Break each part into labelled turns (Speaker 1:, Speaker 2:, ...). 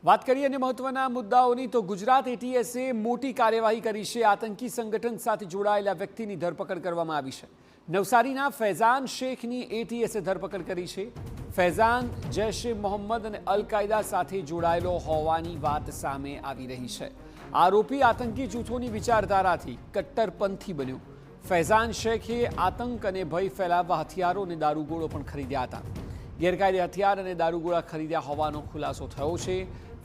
Speaker 1: વાત કરીએ અને મહત્વના મુદ્દાઓની તો ગુજરાત એટીએસે મોટી કાર્યવાહી કરી છે। આતંકી સંગઠન સાથે જોડાયેલા વ્યક્તિની ધરપકડ કરવામાં આવી છે। નવસારીના ફૈઝાન શેખની એટીએસે ધરપકડ કરી છે। ફૈઝાન જૈશે મોહમ્મદ અને અલ કાયદા સાથે જોડાયેલો હોવાની વાત સામે આવી રહી છે। આરોપી આતંકી જૂથોની વિચારધારાથી કટ્ટરપંથી બન્યો। ફૈઝાન શેખે આતંક અને ભય ફેલાવવા હથિયારો અને દારૂગોળો પણ ખરીદ્યા હતા। ગેરકાયદે હથિયાર અને દારૂગોળા ખરીદ્યા હોવાનો ખુલાસો થયો છે।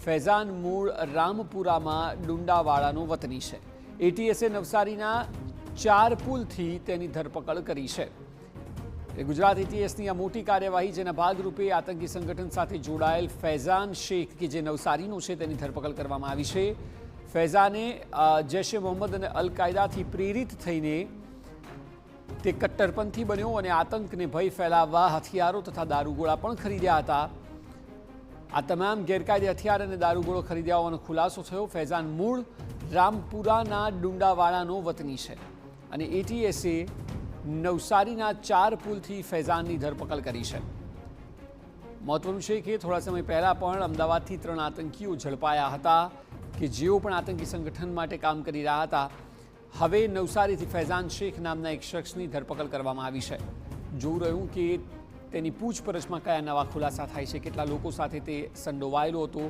Speaker 1: ફૈઝાન મૂળ રામપુરામાં ડુંડાવાડાનો વતની છે। એટીએસે નવસારીના 4 પુલથી તેની ધરપકડ કરી છે। ગુજરાત એટીએસની આ મોટી કાર્યવાહી જેના ભાગરૂપે આતંકી સંગઠન સાથે જોડાયેલ ફૈઝાન શેખ કે જે નવસારીનો છે તેની ધરપકડ કરવામાં આવી છે। ફૈઝાને જૈશે મોહમ્મદ અને અલ કાયદાથી પ્રેરિત થઈને તે કટ્ટરપંથી બન્યો અને આતંકને ભય ફેલાવવા હથિયારો તથા દારૂગોળા પણ ખરીદ્યા હતા। આ તમામ ગેરકાયદે હથિયાર અને દારૂગોળો ખરીદ્યા હોવાનો ખુલાસો થયો। ફૈઝાન મૂળ રામપુરાના ડુંડાવાડાનો વતની છે અને એટીએસે નવસારીના 4 પુલથી ફૈઝાનની ધરપકડ કરી છે। મહત્વનું છે કે થોડા સમય પહેલા પણ અમદાવાદથી 3 આતંકીઓ ઝડપાયા હતા કે જેઓ પણ આતંકી સંગઠન માટે કામ કરી રહ્યા હતા। હવે નવસારીથી ફૈઝાન શેખ નામના એક શખ્સની ધરપકડ કરવામાં આવી છે। જોવું રહ્યું કે તેની પૂછપરછમાં કયા નવા ખુલાસા થાય છે, કેટલા લોકો સાથે તે સંડોવાયેલો હતો,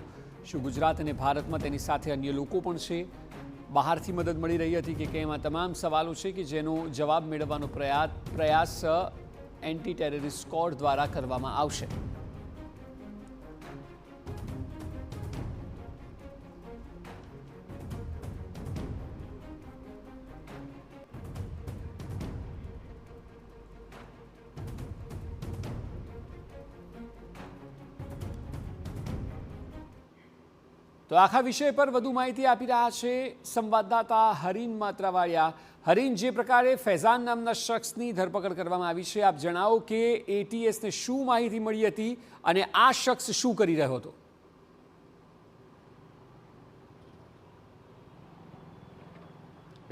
Speaker 1: શું ગુજરાત અને ભારતમાં તેની સાથે અન્ય લોકો પણ છે, બહારથી મદદ મળી રહી હતી કે કેમ, આ તમામ સવાલો છે કે જેનો જવાબ મેળવવાનો પ્રયાસ એન્ટી ટેરરિસ્ટ સ્ક્વોડ દ્વારા કરવામાં આવશે। તો આખા વિષય પર વધુ માહિતી આપી રહ્યા છે સંવાદદાતા હરીન માત્રાવાળિયા। હરીન, જે પ્રકારે ફૈઝાન નામના શખ્સની ધરપકડ કરવામાં આવી છે, આપ જણાવો કે એટીએસને શું માહિતી મળી હતી અને આ શખ્સ શું કરી રહ્યો હતો?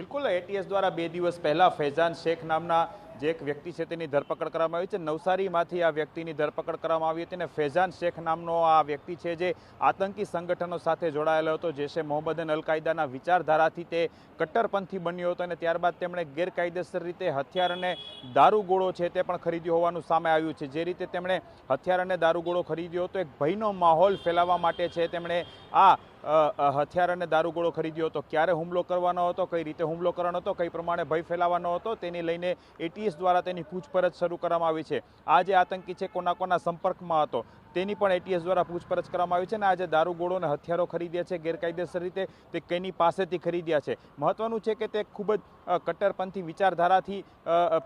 Speaker 2: બિલકુલ, એટીએસ દ્વારા 2 દિવસ પહેલા ફૈઝાન શેખ નામના જે એક વ્યક્તિ છે તેની ધરપકડ કરવામાં આવી છે। નવસારીમાંથી આ વ્યક્તિની ધરપકડ કરવામાં આવી હતી અને ફૈઝાન શેખ નામનો આ વ્યક્તિ છે જે આતંકી સંગઠનો સાથે જોડાયેલો હતો। જૈશે મોહમ્મદ અને અલ કાયદાના વિચારધારાથી તે કટ્ટરપંથી બન્યો હતો અને ત્યારબાદ તેમણે ગેરકાયદેસર રીતે હથિયાર અને દારૂગોળો છે તે પણ ખરીદ્યો હોવાનું સામે આવ્યું છે। જે રીતે તેમણે હથિયાર અને દારૂગોળો ખરીદ્યો હતો, એક ભયનો માહોલ ફેલાવવા માટે છે તેમણે આ હથિયાર અને દારૂગોળો ખરીદ્યો હતો। ક્યારે હુમલો કરવાનો હતો, કઈ રીતે હુમલો કરવાનો હતો, કઈ પ્રમાણે ભય ફેલાવવાનો હતો, તેને લઈને એટીએસ દ્વારા તેની પૂછપરછ શરૂ કરવામાં આવી છે। આ જે આતંકી છે કોના કોના સંપર્કમાં હતો તેની પણ એટીએસ દ્વારા પૂછપરછ કરવામાં આવી છે અને આ જે દારૂગોળો અને હથિયારો ખરીદ્યા છે ગેરકાયદેસર રીતે તે કેની પાસેથી ખરીદ્યા છે। મહત્વનું છે કે તે ખૂબ જ કટ્ટરપંથી વિચારધારાથી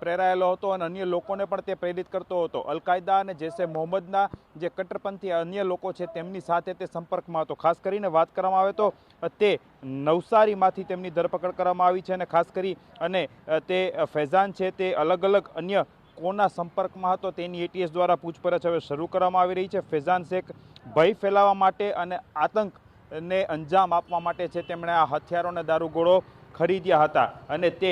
Speaker 2: પ્રેરાયેલો હતો અને અન્ય લોકોને પણ તે પ્રેરિત કરતો હતો। અલ કાયદા અને જૈશે મોહમ્મદના જે કટ્ટરપંથી અન્ય લોકો છે તેમની સાથે તે સંપર્કમાં હતો। ખાસ કરીને વાત કરવામાં આવે તો તે નવસારીમાંથી તેમની ધરપકડ કરવામાં આવી છે અને ખાસ કરી અને તે ફૈઝાન છે તે અલગ અલગ અન્ય કોના સંપર્કમાં હતો તેની એટીએસ દ્વારા પૂછપરછ હવે શરૂ કરવામાં આવી રહી છે। ફૈઝાન શેખ ભય ફેલાવવા માટે અને આતંકને અંજામ આપવા માટે છે તેમણે આ હથિયારો અને દારૂગોળો ખરીદ્યા હતા અને તે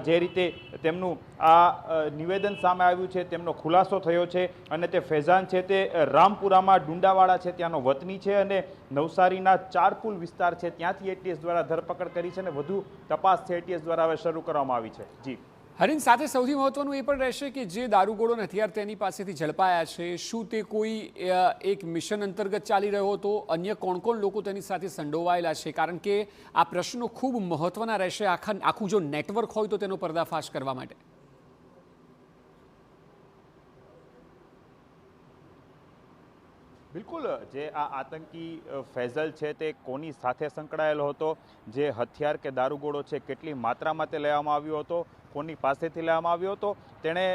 Speaker 2: જે રીતે તેમનું આ નિવેદન સામે આવ્યું છે, તેમનો ખુલાસો થયો છે અને તે ફૈઝાન છે તે રામપુરામાં ડુંડાવાડા છે ત્યાંનો વતની છે અને નવસારીના 4 પુલ વિસ્તાર છે ત્યાંથી એટીએસ દ્વારા ધરપકડ કરી છે અને વધુ તપાસ છે એટીએસ દ્વારા હવે શરૂ કરવામાં આવી છે। જી
Speaker 1: હરીન, સાથે સૌથી મહત્વનું એ પણ રહેશે કે જે દારૂગોળો અને હથિયાર તેની પાસેથી ઝડપાયા છે, શું તે કોઈ એક મિશન અંતર્ગત ચાલી રહ્યો હતો? અન્ય કોણ કોણ લોકો તેની સાથે સંડોવાયેલા છે? કારણ કે આ પ્રશ્નો ખૂબ મહત્વના રહેશે આખું જો નેટવર્ક હોય તો તેનો પર્દાફાશ કરવા માટે।
Speaker 2: બિલકુલ, જે આ આતંકી ફૈઝલ છે તે કોની સાથે સંકળાયેલો હતો, જે હથિયાર કે દારૂગોળો છે કેટલી માત્રામાં તે લેવામાં આવ્યો હતો, કોની પાસેથી લેવામાં આવ્યો હતો, તેણે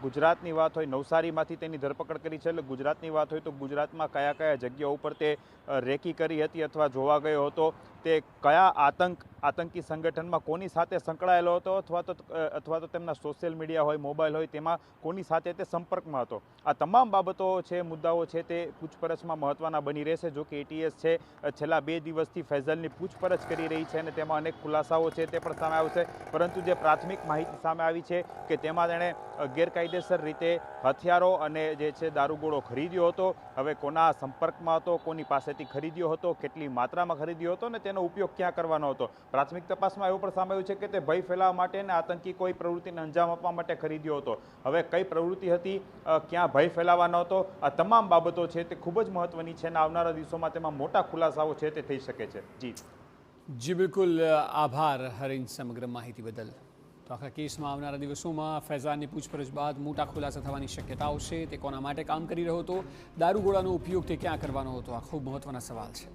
Speaker 2: ગુજરાતની વાત હોય નવસારીમાંથી તેની ધરપકડ કરી છે, એટલે ગુજરાતની વાત હોય તો ગુજરાતમાં કયા કયા જગ્યાઓ ઉપર તે રેકી કરી હતી અથવા જોવા ગયો હતો, તે કયા આતંકી સંગઠનમાં કોની સાથે સંકળાયેલો હતો અથવા તો તેમના સોશિયલ મીડિયા હોય, મોબાઈલ હોય તેમાં કોની સાથે તે સંપર્કમાં હતો, આ તમામ બાબતો છે, મુદ્દાઓ છે તે પૂછપરછમાં મહત્વના બની રહેશે। જો કે એટીએસ છે છેલ્લા 2 દિવસથી ફૈઝલની પૂછપરછ કરી રહી છે અને તેમાં અનેક ખુલાસાઓ છે તે પણ સામે આવશે, પરંતુ જે પ્રાથમિક માહિતી માહિતી સામે આવી છે કે તેમાં તેણે ગેરકાયદેસર રીતે હથિયારો અને જે છે દારૂગોળો ખરીદ્યો હતો. હવે કોના સંપર્કમાં હતો, કોની પાસેથી ખરીદ્યો હતો, કેટલી માત્રામાં ખરીદ્યો હતો અને તેનો ઉપયોગ ક્યાં કરવાનો હતો. પ્રાથમિક તપાસમાં એવું પણ સામે આવ્યું છે કે તે ભય ફેલાવવા માટે અને આતંકી કોઈ પ્રવૃત્તિને અંજામ આપવા માટે ખરીદ્યો હતો. હવે કઈ પ્રવૃત્તિ હતી, ક્યાં ભય ફેલાવવાનો હતો, આ તમામ બાબતો છે તે ખૂબ જ મહત્વની છે અને આવનારા દિવસોમાં તેમાં મોટા ખુલાસાઓ છે તે થઈ શકે છે.
Speaker 1: જી બિલકુલ, આભાર હરીન સમગ્ર માહિતી બદલ. તો આખા કેસમાં આવનારા દિવસોમાં ફૈઝાનની પૂછપરછ બાદ મોટા ખુલાસા થવાની શક્યતાઓ છે. તે કોના માટે કામ કરી રહ્યો હતો, દારૂગોળાનો ઉપયોગ તે ક્યાં કરવાનો હતો, આ ખૂબ મહત્વના સવાલ છે.